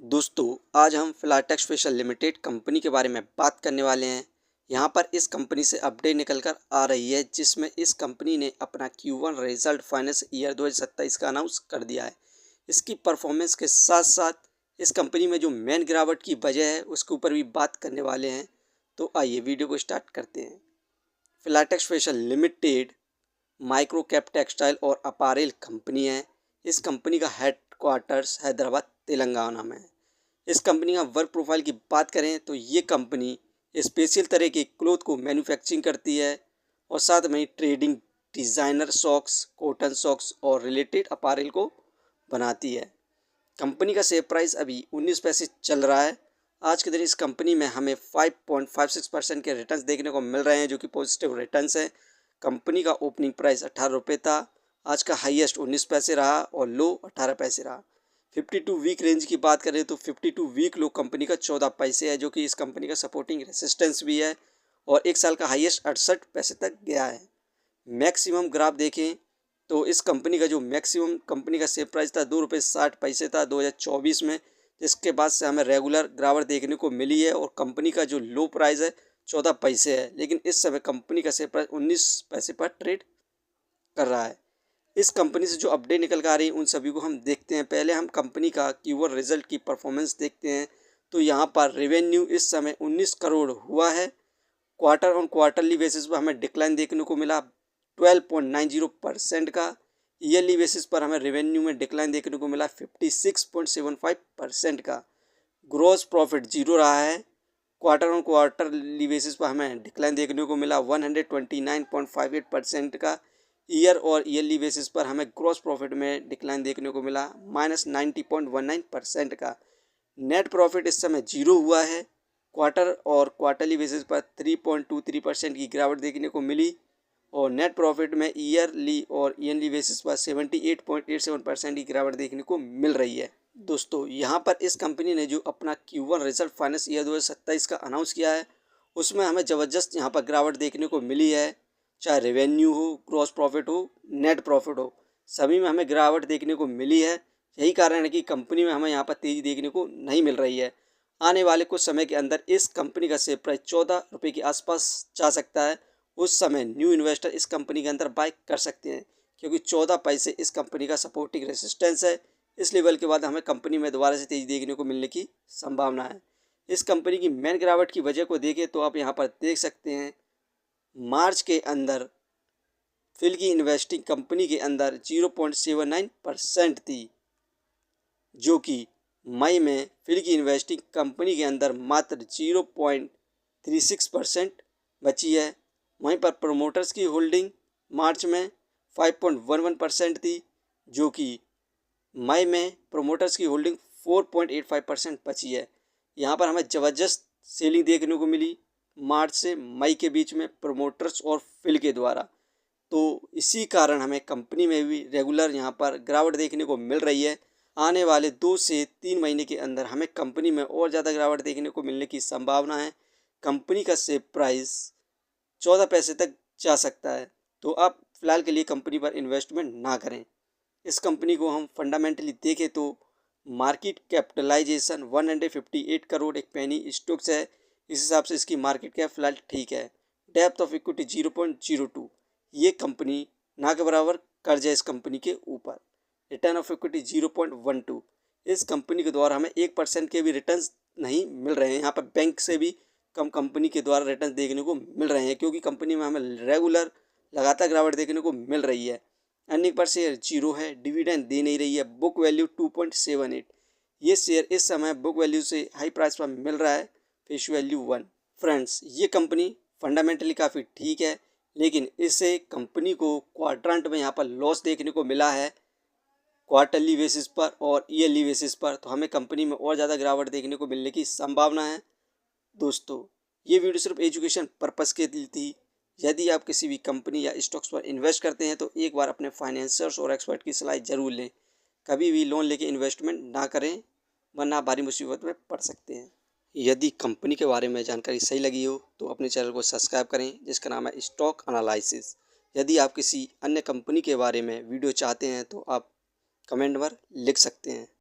दोस्तों, आज हम फिलाटेक्स स्पेशल लिमिटेड कंपनी के बारे में बात करने वाले हैं। यहाँ पर इस कंपनी से अपडेट निकल कर आ रही है जिसमें इस कंपनी ने अपना Q1 रिजल्ट फाइनेंस ईयर 2027 का अनाउंस कर दिया है। इसकी परफॉर्मेंस के साथ साथ इस कंपनी में जो मेन गिरावट की वजह है उसके ऊपर भी बात करने वाले हैं। तो आइए वीडियो को स्टार्ट करते हैं। Filatex special limited micro cap textile और अपैरल कंपनी है। इस कंपनी का हेडक्वार्टर्स हैदराबाद तेलंगाना में है। इस कंपनी का वर्क प्रोफाइल की बात करें तो ये कंपनी स्पेशल तरह के क्लोथ को मैन्युफैक्चरिंग करती है और साथ में trading designer socks, cotton socks और रिलेटेड अपैरल को बनाती है। कंपनी का शेयर प्राइस अभी 19 पैसे चल रहा है। आज के दिन इस कंपनी में हमें 5.56% के रिटर्न्स देखने को मिल रहे हैं जो कि पॉजिटिव रिटर्न्स है। कंपनी का ओपनिंग प्राइस 18 रुपये था। आज का हाईएस्ट 19 पैसे रहा और लो 18 पैसे रहा। 52 वीक रेंज की बात करें तो 52 वीक लो कंपनी का 14 पैसे है जो कि इस कंपनी का सपोर्टिंग रेसिस्टेंस भी है और एक साल का हाईएस्ट 68 पैसे तक गया है। मैक्सिमम ग्राफ देखें तो इस कंपनी का जो मैक्सिमम कंपनी का शेयर प्राइस था 2 रुपये 60 पैसे था 2024 में, जिसके बाद से हमें रेगुलर गिरावट देखने को मिली है और कंपनी का जो लो प्राइस है 14 पैसे है, लेकिन इस समय कंपनी का शेयर प्राइस 19 पैसे पर ट्रेड कर रहा है। इस कंपनी से जो अपडेट निकल कर आ रही है उन सभी को हम देखते हैं। पहले हम कंपनी का Q1 रिजल्ट की परफॉर्मेंस देखते हैं। तो यहाँ पर रेवेन्यू इस समय 19 करोड़ हुआ है। क्वार्टर ऑन क्वार्टरली बेसिस पर हमें डिक्लाइन देखने को मिला 12.90% का। ईयरली बेसिस पर हमें रेवेन्यू में डिक्लाइन देखने को मिला 56.75% का। ग्रॉस प्रॉफिट जीरो रहा है। क्वार्टर ऑन क्वार्टरली बेसिस पर हमें डिक्लाइन देखने को मिला 129.58% का। ईयर और ईयरली बेसिस पर हमें ग्रॉस प्रॉफिट में डिक्लाइन देखने को मिला -90.19% का। नेट प्रॉफिट इस समय जीरो हुआ है। क्वार्टर और क्वार्टरली बेसिस पर 3.23% की गिरावट देखने को मिली और नेट प्रॉफिट में ईयरली और ईयरली बेसिस पर 78.87% की गिरावट देखने को मिल रही है। दोस्तों, यहाँ पर इस कंपनी ने जो अपना Q1 रिजल्ट फाइनेंस ईयर 2027 का अनाउंस किया है उसमें हमें ज़बरदस्त यहाँ पर गिरावट देखने को मिली है। चाहे रेवेन्यू हो, ग्रॉस प्रॉफिट हो, नेट प्रॉफिट हो, सभी में हमें गिरावट देखने को मिली है। यही कारण है कि कंपनी में हमें यहाँ पर तेज़ी देखने को नहीं मिल रही है। आने वाले कुछ समय के अंदर इस कंपनी का शेयर प्राइस 14 रुपये के आसपास जा सकता है। उस समय न्यू इन्वेस्टर इस कंपनी के अंदर बाय कर सकते हैं क्योंकि 14 पैसे इस कंपनी का सपोर्टिंग रेसिस्टेंस है। इस लेवल के बाद हमें कंपनी में दोबारा से तेज़ी देखने को मिलने की संभावना है। इस कंपनी की मेन गिरावट की वजह को देखें तो आप यहाँ पर देख सकते हैं मार्च के अंदर फिल की इन्वेस्टिंग कंपनी के अंदर 0.79% थी, जो कि मई में फिल की इन्वेस्टिंग कंपनी के अंदर मात्र 0.36% बची है। वहीं पर प्रोमोटर्स की होल्डिंग मार्च में 5.11% थी, जो कि मई में प्रोमोटर्स की होल्डिंग 4.85% बची है। यहाँ पर हमें ज़बरदस्त सेलिंग देखने को मिली मार्च से मई के बीच में प्रोमोटर्स और फिल के द्वारा। तो इसी कारण हमें कंपनी में भी रेगुलर यहाँ पर गिरावट देखने को मिल रही है। आने वाले 2 से 3 महीने के अंदर हमें कंपनी में और ज़्यादा गिरावट देखने को मिलने की संभावना है। कंपनी का शेयर प्राइस 14 पैसे तक जा सकता है। तो आप फिलहाल के लिए कंपनी पर इन्वेस्टमेंट ना करें। इस कंपनी को हम फंडामेंटली देखें तो मार्केट कैपिटलाइजेशन 158 करोड़ एक पेनी स्टॉक्स है। इस हिसाब से इसकी मार्केट कैप फिलहाल ठीक है। डेप्थ ऑफ इक्विटी 0.02, ये कंपनी ना के बराबर कर्ज है इस कंपनी के ऊपर। रिटर्न ऑफ इक्विटी 0.12, इस कंपनी के द्वारा हमें 1% के भी रिटर्न्स नहीं मिल रहे हैं। यहाँ पर बैंक से भी कम कंपनी के द्वारा रिटर्न देखने को मिल रहे हैं क्योंकि कंपनी में हमें रेगुलर लगातार गिरावट देखने को मिल रही है। अर्निंग पर शेयर जीरो है, डिविडेंड दे नहीं रही है। बुक वैल्यू 2.78, ये शेयर इस समय बुक वैल्यू से हाई प्राइस पर मिल रहा है, फेस वैल्यू 1। फ्रेंड्स, ये कंपनी फंडामेंटली काफ़ी ठीक है, लेकिन इससे कंपनी को क्वाड्रेंट में यहाँ पर लॉस देखने को मिला है क्वार्टरली बेसिस पर और ईयरली बेसिस पर। तो हमें कंपनी में और ज़्यादा गिरावट देखने को मिलने की संभावना है। दोस्तों, ये वीडियो सिर्फ एजुकेशन पर्पस के लिए थी। यदि आप किसी भी कंपनी या स्टॉक्स पर इन्वेस्ट करते हैं तो एक बार अपने फाइनेंसर्स और एक्सपर्ट की सलाह जरूर लें। कभी भी लोन लेके इन्वेस्टमेंट ना करें, वरना भारी मुसीबत में पड़ सकते हैं। यदि कंपनी के बारे में जानकारी सही लगी हो तो अपने चैनल को सब्सक्राइब करें जिसका नाम है स्टॉक एनालिसिस। यदि आप किसी अन्य कंपनी के बारे में वीडियो चाहते हैं तो आप कमेंट पर लिख सकते हैं।